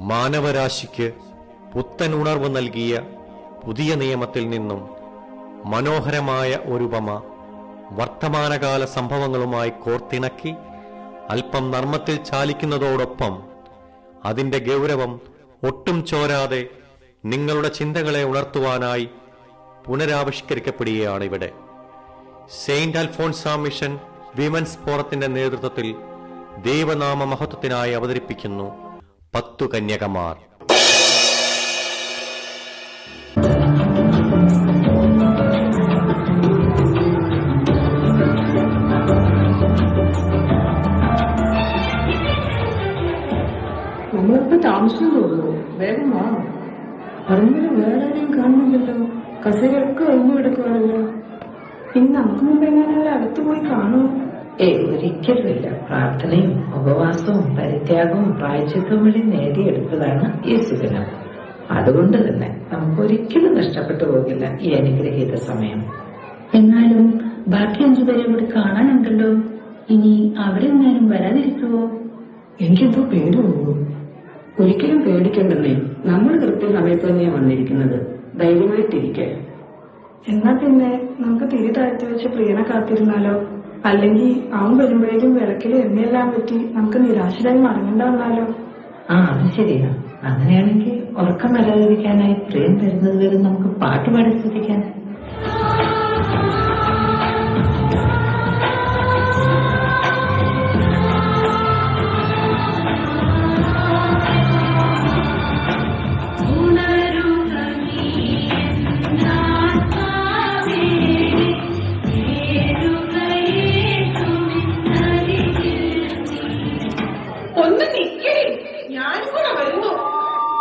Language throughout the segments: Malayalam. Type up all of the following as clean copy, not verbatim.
മാനവരാശിക്ക് പുത്തൻ ഉണർവ് നൽകിയ പുതിയ നിയമത്തിൽ നിന്നും മനോഹരമായ ഒരുപമ വർത്തമാനകാല സംഭവങ്ങളുമായി കോർത്തിണക്കി അല്പം നർമ്മത്തിൽ ചാലിക്കുന്നതോടൊപ്പം അതിന്റെ ഗൗരവം ഒട്ടും ചോരാതെ നിങ്ങളുടെ ചിന്തകളെ ഉണർത്തുവാനായി പുനരാവിഷ്കരിക്കപ്പെടുകയാണ് ഇവിടെ. സെയിന്റ് അൽഫോൺസ മിഷൻ വിമൻസ് ഫോറത്തിന്റെ നേതൃത്വത്തിൽ ദൈവനാമ മഹത്വത്തിനായി അവതരിപ്പിക്കുന്നു 10 കന്യകമാർ. നമ്മളിപ്പോ താമസിച്ചു തോന്നുന്നു. വേഗം വാ. പറമ്പില് വേറെ ആരെയും കാണുന്നില്ലല്ലോ. കസേരയൊക്കെ ഒഴിഞ്ഞു കിടക്കുവാണല്ലോ. ഇനി നമുക്ക് മുമ്പ് എങ്ങനെയല്ല അടുത്ത് പോയി കാണും? ഒരിക്കലുമില്ല. പ്രാർത്ഥനയും ഉപവാസവും പരിത്യാഗവും പ്രായശ്ചിത്തവും വഴി നേടിയെടുത്തതാണ് ഈ സുദിനം. അതുകൊണ്ട് തന്നെ നമുക്കൊരിക്കലും നഷ്ടപ്പെട്ടു പോകില്ല ഈ അനുഗ്രഹീത സമയം. എന്നാലും ബാക്കി 5 പേരെ കൂടി കാണാനുണ്ടല്ലോ. ഇനി അവരെങ്ങാനും വരാതിരിക്കുവോ? എനിക്കെന്തോ പേടി തോന്നുന്നു. ഒരിക്കലും പേടിക്കണ്ടെന്നേ. നമ്മൾ കൃത്യസമയത്ത് തന്നെയാണ് വന്നിരിക്കുന്നത്. ധൈര്യമായിട്ടിരിക്കെ. എന്നാ പിന്നെ നമുക്ക് തിരി താഴ്ത്തി വെച്ച് പ്രിയനെ കാത്തിരുന്നാലോ? അല്ലെങ്കിൽ അവൻ വരുമ്പോഴേക്കും വിളക്കിൽ എണ്ണയെല്ലാം പറ്റി നമുക്ക് നിരാശരായി മടങ്ങേണ്ട വന്നാലോ? അത് ശരിയാ. അങ്ങനെയാണെങ്കിൽ ഉറക്കം വരാതിരിക്കാനായി പ്രിയം വരുന്നത് വരെ നമുക്ക് പാട്ടുപാടി ശ്രദ്ധിക്കാൻ. ഒന്ന് നിക്കേ, ഞാനും കൂടെ വരുന്നു.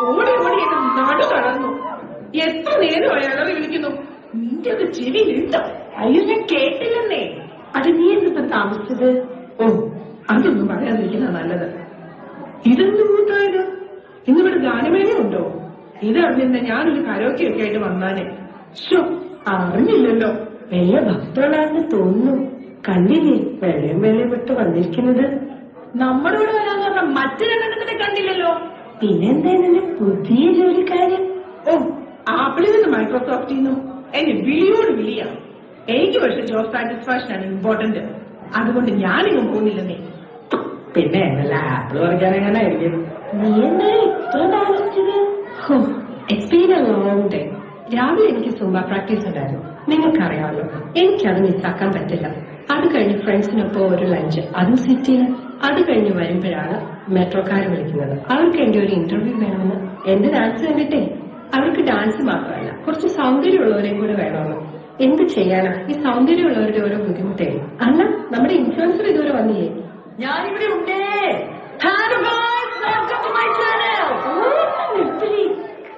ഓടി ഓടി എന്റെ നടു തളർന്നു. എത്ര നേരമായി അളവ് വിളിക്കുന്നു. നിന്റെ ഒക്കെ ചെവിയിലുണ്ടോ? അയ്യോ, ഞാൻ കേട്ടില്ലെന്നേ. അത് നീ എന്തിപ്പോ താമസിച്ചത്? അതൊന്നും പറയാതിരിക്കുന്ന നല്ലത്. ഇതെന്ത് കൂട്ടായത്? ഇന്നിവിടെ ഗാനമേളയുണ്ടോ? ഇതറിഞ്ഞ ഞാനൊരു കരോക്കെയൊക്കെ ആയിട്ട് വന്നാനെ. അറിഞ്ഞില്ലല്ലോ. വലിയ ഭക്തകളാണെന്ന് തോന്നുന്നു. കണ്ടില്ലേ വെള്ളയും വെള്ളയും വിട്ട് വന്നിരിക്കുന്നത്? നമ്മുടെ കൂടെ വരാന്ന് പറഞ്ഞ മറ്റു രണ്ടെണ്ണത്തിനെ കണ്ടില്ലല്ലോ. പിന്നെന്താ പുതിയ ജോലിക്കാരൻ? ആപ്പിളിൽ നിന്ന് മൈക്രോസോഫ്റ്റിൽ നിന്നും എന്നെ വിളിയോട് വിളിയാണ്. എനിക്ക് പക്ഷെ ജോബ് സാറ്റിസ്ഫാക്ഷൻ ആണ് ഇമ്പോർട്ടന്റ്. അതുകൊണ്ട് ഞാനിങ്ങും പോകുന്നില്ലെന്നേ. പിന്നെ എന്നല്ല ആപ്പിൾ പറിക്കാൻ എങ്ങനെയായിരിക്കും? നീ എന്താണ് ഇത്ര താമസിച്ചത്? എക്സ്പീരിയൻസ്. രാവിലെ എനിക്ക് സുംബ പ്രാക്ടീസ് ഉണ്ടായിരുന്നു. നിങ്ങൾക്കറിയാമല്ലോ, എനിക്കത് മിസ്സാക്കാൻ പറ്റില്ല. അത് കഴിഞ്ഞ് ഫ്രണ്ട്സിനൊപ്പം ഒരു ലഞ്ച്, അതും സിറ്റിയിൽ. അത് കഴിഞ്ഞ് വരുമ്പോഴാണ് മെട്രോക്കാര് വിളിക്കുന്നത്. അവർക്ക് എന്റെ ഒരു ഇന്റർവ്യൂ വേണമെന്ന്. എന്റെ ഡാൻസ് കണ്ടിട്ടേ അവർക്ക് ഡാൻസ് മാത്രമല്ല കുറച്ച് സൗന്ദര്യമുള്ളവരെയും കൂടെ വേണമെന്ന്. എന്ത് ചെയ്യാനാ, ഈ സൗന്ദര്യമുള്ളവരുടെ ഓരോ ബുദ്ധിമുട്ടേ. അല്ല, നമ്മുടെ ഇൻഫ്ലുവൻസർ ഇതുവരെ വന്നില്ലേ? ഞാനിവിടെ ഉണ്ടേ.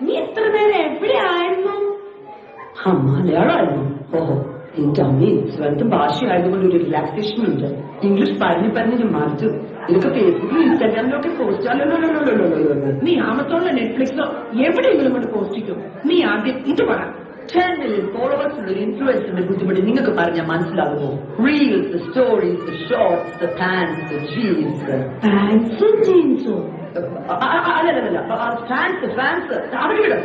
നീ എത്ര നേരം എവിടെയായിരുന്നു? മലയാളമായിരുന്നു. ഓഹോ, എന്റെ അമ്മയും സ്വന്തം ഭാഷയായതുകൊണ്ട് ഒരു റിലാക്സേഷൻ ഉണ്ട്. ഇംഗ്ലീഷ് പറഞ്ഞ് മറിച്ചു. ഇതൊക്കെ ഫേസ്ബുക്കിലും ഇൻസ്റ്റാഗ്രാമിലൊക്കെ പോസ്റ്റാലോ. നീ ആമസോണിലോ നെറ്റ്ഫ്ലിക്സിലോ എവിടെയെങ്കിലും കൊണ്ട് പോസ്റ്റിക്കും. നീ ആദ്യം ഇത് പറ. 10 million ഫോളോവേഴ്സ് ഉള്ള ഒരു ഇൻഫ്ലുവൻസറിന്റെ ബുദ്ധിമുട്ട് നിങ്ങൾക്ക് പറഞ്ഞാൽ മനസ്സിലാകുമോ? Reels, stories, shorts, pans, jeans. അല്ലല്ല, ഫാൻസ് അവിടെ വിടും.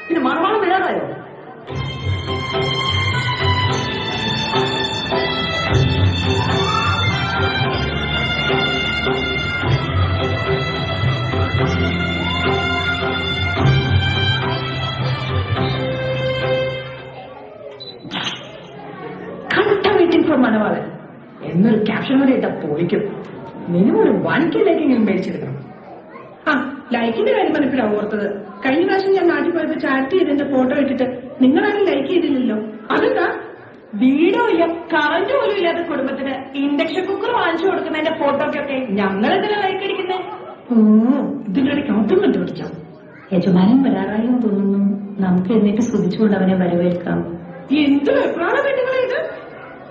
പിന്നെ മണവാളം വരാറായോ? മണവാളൻ എന്നൊരു ക്യാപ്ഷൻ കൂടി ഇട്ടാ പൊളിക്കും. മിനിമം ഒരു 1K ലൈക്കെങ്കിലും മേടിച്ചെടുക്കണം. ലൈക്കിന്റെ കാര്യം മനസ്സിലാവും ഓർത്തത്. കഴിഞ്ഞ പ്രാവശ്യം ഞാൻ നാട്ടിൽ പോയപ്പോ ചാറ്റ് ചെയ്തതിന്റെ ഫോട്ടോ ഇട്ടിട്ട് നിങ്ങളാരും ലൈക്ക് ചെയ്തില്ലല്ലോ. അതെന്താ? വീടോ ഇല്ല, കറന്റ് പോലും ഇല്ലാത്ത കുടുംബത്തിന് ഇൻഡക്ഷൻ കുക്കർ വാങ്ങിച്ചു കൊടുക്കുന്നതിന്റെ ഫോട്ടോക്കൊക്കെ ഞങ്ങളെന്തിനാ ലൈക്ക് അടിക്കുന്നത്? ഇതിന്റെ ഇടയ്ക്ക് അതും കണ്ടുപിടിച്ചോ? യജമാനൻ വരാറായും തോന്നുന്നു. നമുക്ക് എന്നിട്ട് സ്തുതിച്ചുകൊണ്ട് അവനെ വരവേൽക്കാം. എന്ത് വെപ്രാളം പെണ്ണുങ്ങളെ ഇത്!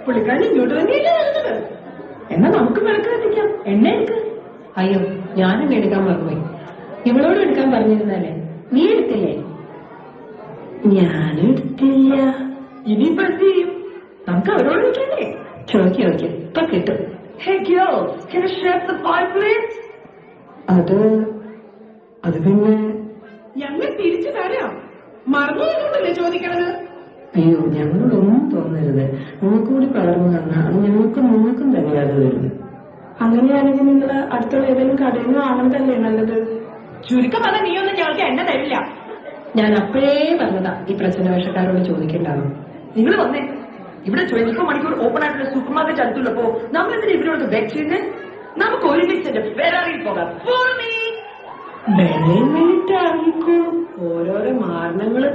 പുള്ളിക്കാരൻ ഇങ്ങോട്ട് തന്നെയല്ലേ വരുന്നത്. എന്നാ നമുക്ക് വിളക്ക് കത്തിക്കാം. എണ്ണ എടുക്ക്. അയ്യോ, ഞാനും എടുക്കാൻ മറന്നുപോയി. ഇവളോട് എടുക്കാൻ പറഞ്ഞിരുന്നാലേ. നീ എടുത്തില്ലേ? ഞാനെടുത്തില്ല. ഇനിയിപ്പോ എന്ത് ചെയ്യും? നമുക്ക് അവരോട് വിളിക്കണ്ടേ? ചോദിക്കും. ഇപ്പൊ കിട്ടും. Hey girls, can you share the pie please? അത് അത് പിന്നെ ഞങ്ങൾ തിരിച്ചു തരാം. മറന്നുകൊണ്ടല്ലേ ചോദിക്കണത്? അയ്യോ, ഞങ്ങളോടൊന്നും തോന്നരുത്. നിങ്ങൾക്കും കൂടി പകർന്നു തന്നാൽ ഞങ്ങൾക്കും നിങ്ങൾക്കും തന്നെ അത് വരും. അങ്ങനെയാണെങ്കിൽ നിങ്ങൾ അടുത്തുള്ള ഏതെങ്കിലും കടയിൽ നിന്ന് വാങ്ങുന്നതല്ലേ നല്ലത്. ചുരുക്കം പറഞ്ഞ നീയൊന്നും ഞങ്ങൾക്ക് എണ്ണ തരില്ല. ഞാൻ അപ്പോഴേ പറഞ്ഞതാ ഈ പ്രശ്നവേഷക്കാരോട് ചോദിക്കേണ്ടാവും. നിങ്ങൾ വന്നേ. ഇവിടെ 24 മണിക്കൂർ ഓപ്പൺ ആയിട്ടുള്ള സൂപ്പർ മാർക്കറ്റ് അടുത്തുള്ളപ്പോ നമ്മളെന്തിനാ ഇവരോട് വെച്ച് ചെയ്യുന്നത്? നമുക്ക് ഒരുമിച്ച് ഫെറാറിയിൽ പോകാം. വേണ്ടിട്ടായിരിക്കോ ഓരോരോ മാരണങ്ങള്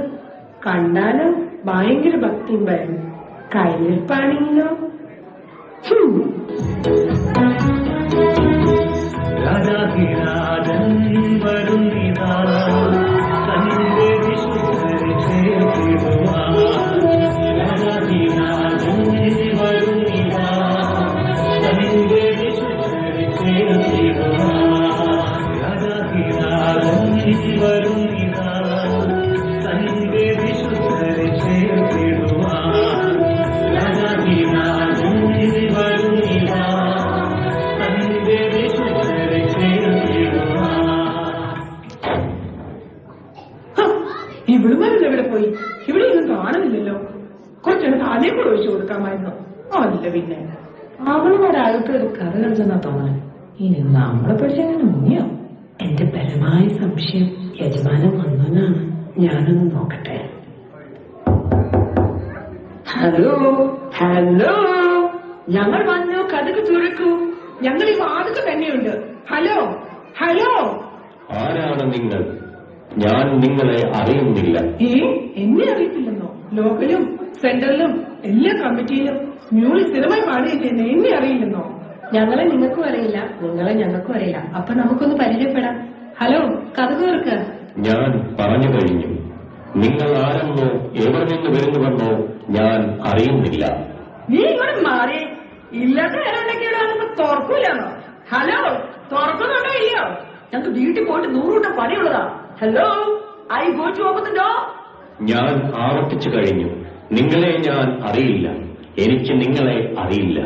കണ്ടാലും ഭയങ്കര ഭക്തിയും വരും. കയ്യിലിപ്പാണെങ്കിലോ രാജാധിരാജൻ വരുന്നിതാ, തന്റെ വിശുദ്ധരെ ചേർത്തിടുവാൻ. രാജാധിരാജൻ വരുന്നിതാ, തന്റെ വിശുദ്ധരെ ചേർത്തിടുവാൻ. രാജാധിരാജൻ വരുന്നിതാ, തന്റെ വിശുദ്ധരെ ചേർത്തിടുവാൻ. രാജാധിരാജൻ വരുന്നിതാ, തന്റെ വിശുദ്ധരെ ചേർത്തിടുവാൻ. ഇവിടുമാരും എവിടെ പോയി? ഇവിടെ ഒന്നും കാണുന്നില്ലല്ലോ. കുറച്ചെണ്ണം താനേ കൂടെ ഒഴിച്ചു കൊടുക്കാമായിരുന്നു. അല്ല പിന്നെ അവളോടകത്ത് ഒരു കഥ കളിച്ചെന്നാ തോന്നണേ. ഇനി നമ്മളെ പഠിച്ചെങ്ങനെ മുങ്ങിയോ? എന്റെ ബലമായ സംശയം യജമാനൻ വന്നോന്നാണ്. ഞാനൊന്ന് നോക്കട്ടെ. ഹലോ ഹലോ, ഞങ്ങൾ വന്നു, കഥക്ക് തുറക്കൂ. ഞങ്ങൾ ഈ വാതിക്ക് തന്നെയുണ്ട്. Hello hello. ആരാണ് നിങ്ങൾ? ഞാൻ നിങ്ങളെ അറിയുന്നില്ല. എന്നെ അറിയത്തില്ലെന്നോ? ലോക്കലും സെന്ററിലും എല്ലാ കമ്മിറ്റിയിലും മ്യൂളി സ്ഥിരമായി പാടുകയും ചെയ്യുന്ന എന്നെ അറിയില്ലെന്നോ? ഞങ്ങളെ നിങ്ങൾക്കും അറിയില്ല, നിങ്ങളെ ഞങ്ങൾക്കും അറിയില്ല. അപ്പൊ നമുക്കൊന്ന് പരിചയപ്പെടാം. ഹലോ, കഥ തുറക്ക. ഞാൻ പറഞ്ഞു കഴിഞ്ഞു. നിങ്ങൾ ആരെന്നോ എവിടെ നിന്ന് വരുന്നുവെന്നോ ഞാൻ അറിയുന്നില്ല. നീ ഇങ്ങോട്ട് മാറി. ഇല്ലാത്ത നേരമുണ്ടെങ്കിലോ നമുക്ക് തുറക്കൂലെന്നോ? ഹലോ, തുറക്കുന്നുണ്ടോ ഇല്ലയോ? ഞങ്ങൾക്ക് വീട്ടിൽ പോയിട്ട് 100 കൂട്ടം പണിയുള്ളതാ. Hello, I go to open the door. ഞാൻ ആവർത്തിച്ചു കഴിഞ്ഞു. നിങ്ങളെ ഞാൻ അറിയില്ല. എനിക്ക് നിങ്ങളെ അറിയില്ല.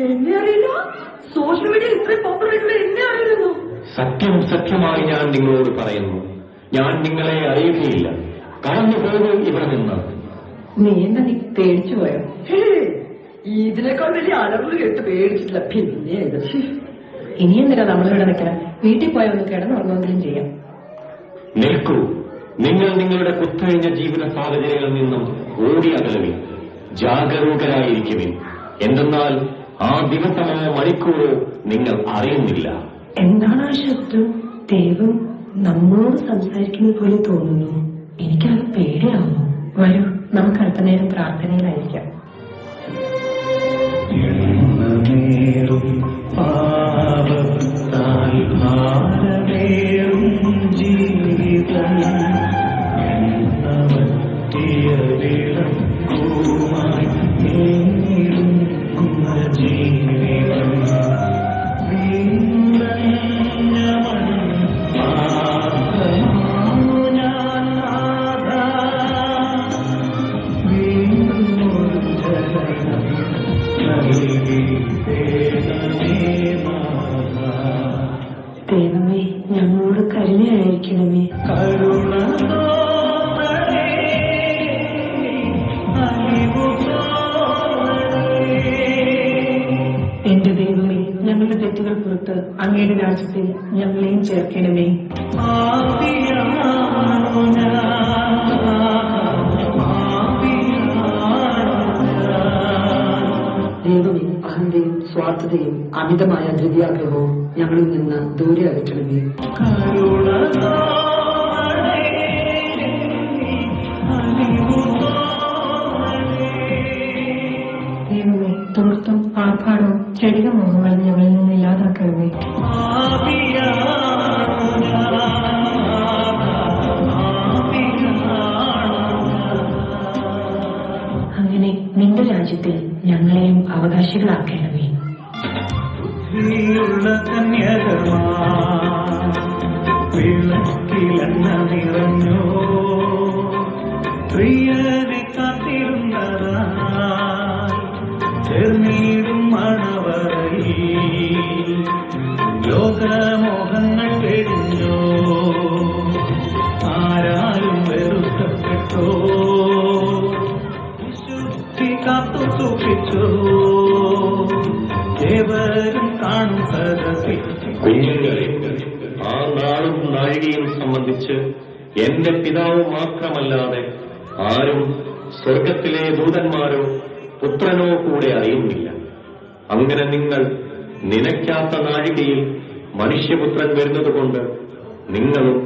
എന്നെ അറിയില്ല? സോഷ്യൽ മീഡിയ ഇത്രയും പോപ്പുലർ ആയിട്ടുള്ള എന്നെ അറിയില്ലെന്നോ? സത്യമായി ഞാൻ നിങ്ങളോട് പറയുന്നു, ഞാൻ നിങ്ങളെ അറിയുകയില്ല. കടന്നു പോകും ഇവിടെ നിന്ന്. നീ എന്താ, നീ പേടിച്ചു പോയോ? ഇതിനേക്കാൾ വലിയ അലറുകൾ കേട്ട് പേടിച്ചിട്ടില്ല. പിന്നെ ഇനി എന്തിനാ നമ്മളിവിടെ നിൽക്കണം? വീട്ടിൽ പോയാൽ ഒന്ന് കിടന്നുറങ്ങുമെങ്കിലും ചെയ്യാം. നിൽക്കൂ. നിങ്ങൾ നിങ്ങളുടെ കുത്തഴിഞ്ഞ ജീവിത സാഹചര്യങ്ങളിൽ നിന്നും ഓടി അകലുവിൻ. ജാഗരൂകരായിരിക്കുവിൻ. എന്തെന്നാൽ ആ ദിവസമോ മണിക്കൂറോ നിങ്ങൾ അറിയുന്നില്ല. എന്താണ് ആ ശബ്ദം? ദൈവം നമ്മളോട് സംസാരിക്കുന്നത് പോലെ തോന്നുന്നു. എനിക്കത് പേടിയാവുന്നു. വരൂ, നമുക്ക് അല്പനേരം പ്രാർത്ഥനയിലായിരിക്കാം. എണ്ണമേറും പാപത്താൽ ഭാരമേറും ജീവിതം, എണ്ണമറ്റിയ വിളക്കുമായി നേടുന്ന ജീവിതം. വീണഞ്ഞവൻ പാത്രമാണു ഞാൻ നാഥ, വീണ്ടും ഒരു ജനനം ദൈവമേ, ഞങ്ങളോട് കരുണയായിരിക്കണമേ. കരുണ എന്റെ ദൈവമേ, ഞങ്ങളുടെ തെറ്റുകൾ പുറത്ത് അങ്ങയുടെ രാജ്യത്തിൽ ഞങ്ങളെയും ചേർക്കണമേ. ദൈവമേ, അഹന്തയും സ്വാർത്ഥതയും അമിതമായ ദ്രവ്യാഗ്രഹവും ഞങ്ങളിൽ നിന്ന് ദൂരെ അകറ്റണമേ. ദൈവമേ, തൊഴുത്തും ആർഭാടവും ചെടിക മോഹങ്ങളും ഞങ്ങളിൽ നിന്ന് ഇല്ലാതാക്കണമേ. അങ്ങനെ നിന്റെ രാജ്യത്തിൽ ഞങ്ങളെയും അവകാശികളാക്കണമേ. കന്യകമാ വിളക്കിലെണ്ണ നിറഞ്ഞോ, പ്രിയനെ കാത്തിരുന്നതായി ചേർന്നിടും മണവറയിൽ ലോകമോഹങ്ങൾ കഴിഞ്ഞോ. കാത്തു സൂക്ഷിച്ചു ഏവരും കാണും സദസ്സിൽ. കുഞ്ഞുങ്ങളെ, ആ നാളും നാഴികയും സംബന്ധിച്ച് എന്റെ പിതാവ് മാത്രമല്ലാതെ ആരും സ്വർഗത്തിലെ ദൂതന്മാരോ പുത്രനോ കൂടെ അറിയുന്നില്ല. അങ്ങനെ നിങ്ങൾ നനയ്ക്കാത്ത നാഴികയിൽ മനുഷ്യപുത്രൻ വരുന്നതുകൊണ്ട് നിങ്ങളും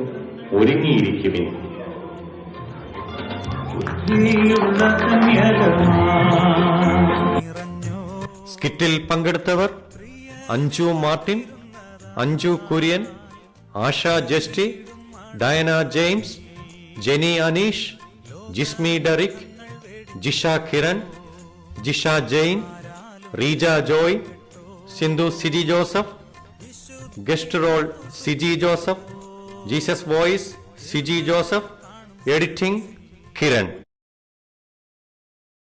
ഒരുങ്ങിയിരിക്കുവിൻ. നീയുള്ള കന്യകമാ സ്കിറ്റിൽ പങ്കെടുത്തവർ Anju Martin, Anju Kurian, Asha Justy, Dayana James, Jeni Aneesh, Jismi Derick, Jisha Kiran, Jisha Jain, Reeja Joy, Sindhu Siji Joseph. Guest role Siji Joseph. Jesus voice Siji Joseph. Editing Kiran.